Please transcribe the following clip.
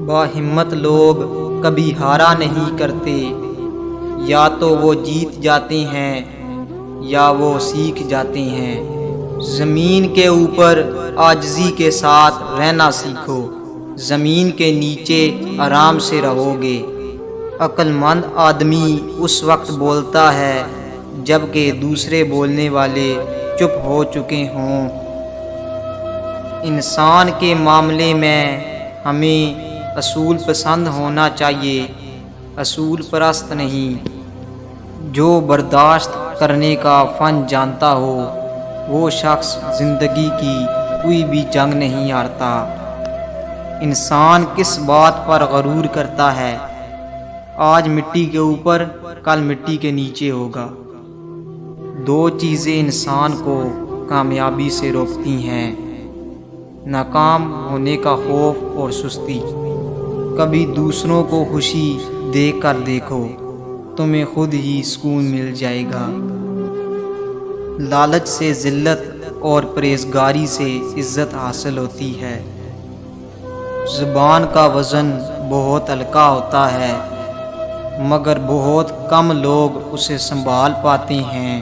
باہمت لوگ کبھی ہارا نہیں کرتے، یا تو وہ جیت جاتے ہیں یا وہ سیکھ جاتے ہیں۔ زمین کے اوپر عاجزی کے ساتھ رہنا سیکھو، زمین کے نیچے آرام سے رہو گے۔ عقل مند آدمی اس وقت بولتا ہے جب کہ دوسرے بولنے والے چپ ہو چکے ہوں۔ انسان کے معاملے میں ہمیں اصول پسند ہونا چاہیے، اصول پرست نہیں۔ جو برداشت کرنے کا فن جانتا ہو وہ شخص زندگی کی کوئی بھی جنگ نہیں ہارتا۔ انسان کس بات پر غرور کرتا ہے؟ آج مٹی کے اوپر کل مٹی کے نیچے ہوگا۔ دو چیزیں انسان کو کامیابی سے روکتی ہیں، ناکام ہونے کا خوف اور سستی۔ کبھی دوسروں کو خوشی دیکھ کر دیکھو، تمہیں خود ہی سکون مل جائے گا۔ لالچ سے ذلت اور پرہیزگاری سے عزت حاصل ہوتی ہے۔ زبان کا وزن بہت ہلکا ہوتا ہے، مگر بہت کم لوگ اسے سنبھال پاتے ہیں۔